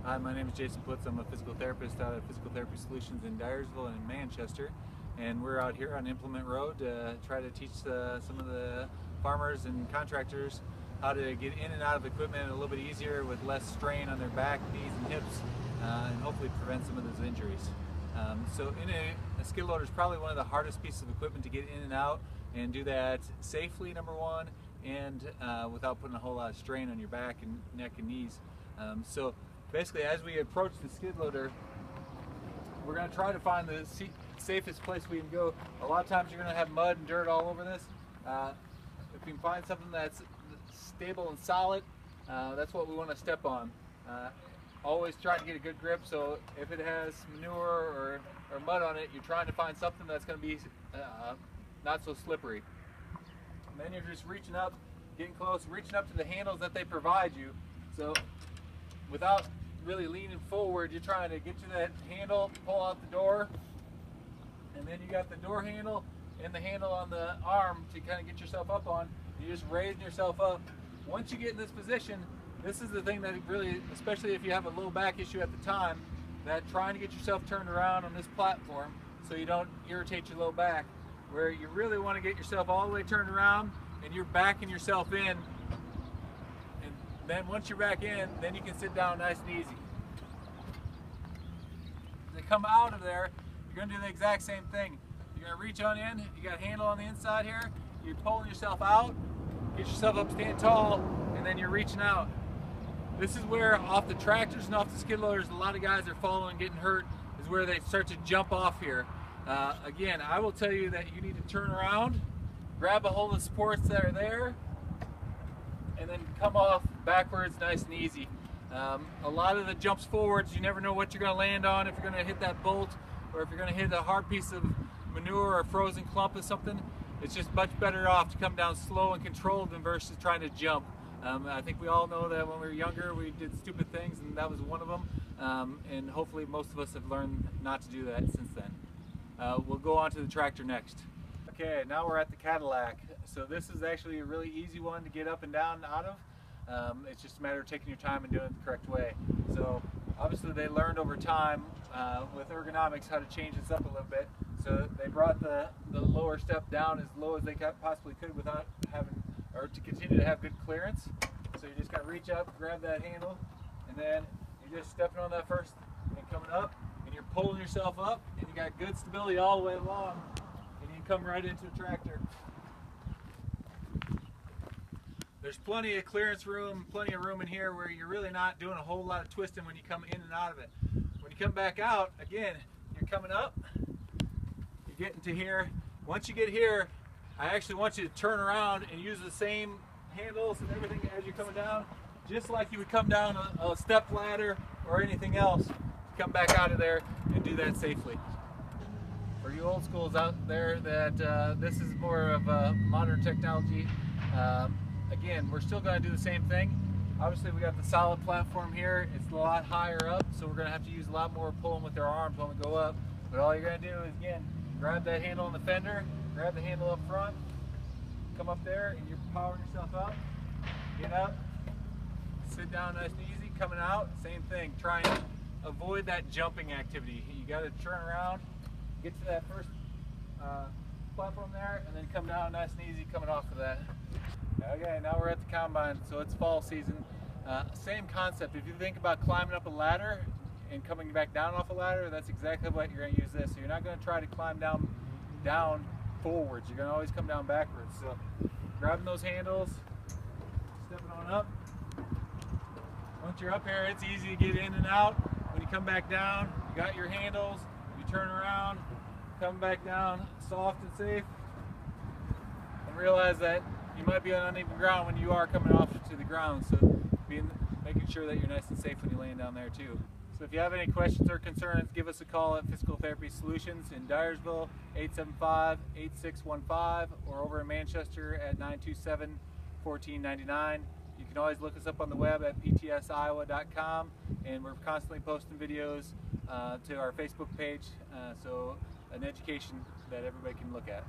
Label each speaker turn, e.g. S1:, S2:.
S1: Hi, my name is Jason Putz. I'm a physical therapist out of Physical Therapy Solutions in Dyersville and in Manchester. And we're out here on Implement Road to try to teach some of the farmers and contractors how to get in and out of equipment a little bit easier with less strain on their back, knees, and hips, and hopefully prevent some of those injuries. So a skid loader is probably one of the hardest pieces of equipment to get in and out and do that safely, number one, and without putting a whole lot of strain on your back and neck and knees. So basically, as we approach the skid loader, we're going to try to find the safest place we can go. A lot of times you're going to have mud and dirt all over this. If we can find something that's stable and solid, that's what we want to step on. Always try to get a good grip, so if it has manure or mud on it, you're trying to find something that's going to be not so slippery. And then you're just reaching up, getting close, reaching up to the handles that they provide you. So without really leaning forward, you're trying to get to that handle, pull out the door, and then you got the door handle and the handle on the arm to kind of get yourself up on. You're just raising yourself up. Once you get in this position, this is the thing that really, especially if you have a low back issue at the time, that trying to get yourself turned around on this platform so you don't irritate your low back, where you really want to get yourself all the way turned around and you're backing yourself in. Then once you're back in, then you can sit down nice and easy. To come out of there, you're going to do the exact same thing. You're going to reach on in, you got a handle on the inside here, you're pulling yourself out, get yourself up, stand tall, and then you're reaching out. This is where off the tractors and off the skid loaders, a lot of guys are falling and getting hurt, is where they start to jump off here. Again, I will tell you that you need to turn around, grab a hold of the supports that are there, and then come off backwards nice and easy. A lot of the jumps forwards, you never know what you're going to land on, if you're going to hit that bolt or if you're going to hit a hard piece of manure or a frozen clump or something. It's just much better off to come down slow and controlled than versus trying to jump. I think we all know that when we were younger we did stupid things, and that was one of them, and hopefully most of us have learned not to do that since then. We'll go on to the tractor next. Okay, now we're at the Cadillac. So this is actually a really easy one to get up and down out of. It's just a matter of taking your time and doing it the correct way. So obviously they learned over time with ergonomics how to change this up a little bit. So they brought the lower step down as low as they possibly could without having, or to continue to have good clearance. So you just got to reach up, grab that handle, and then you're just stepping on that first and coming up, and you're pulling yourself up, and you got good stability all the way along. Come right into a tractor. There's plenty of clearance room, plenty of room in here where you're really not doing a whole lot of twisting when you come in and out of it. When you come back out, again, you're coming up, you're getting to here. Once you get here, I actually want you to turn around and use the same handles and everything as you're coming down, just like you would come down a step ladder or anything else. Come back out of there and do that safely. For you old schools out there that this is more of a modern technology, again, we're still going to do the same thing. Obviously we got the solid platform here, it's a lot higher up, so we're going to have to use a lot more pulling with our arms when we go up. But all you're going to do is, again, grab that handle on the fender, grab the handle up front, come up there, and you're powering yourself up, get up, sit down nice and easy, coming out, same thing. Try and avoid that jumping activity. You got to turn around, get to that first platform there, and then come down nice and easy coming off of that. Okay, now we're at the combine, so it's fall season. Same concept. If you think about climbing up a ladder and coming back down off a ladder, that's exactly what you're going to use this. So you're not going to try to climb down forwards. You're going to always come down backwards. So grabbing those handles, stepping on up. Once you're up here, it's easy to get in and out. When you come back down, you got your handles. Turn around, come back down soft and safe, and realize that you might be on uneven ground when you are coming off to the ground, so making sure that you're nice and safe when you land down there too. So if you have any questions or concerns, give us a call at Physical Therapy Solutions in Dyersville, 875-8615, or over in Manchester at 927-1499. You can always look us up on the web at ptsiowa.com, and we're constantly posting videos to our Facebook page, so an education that everybody can look at.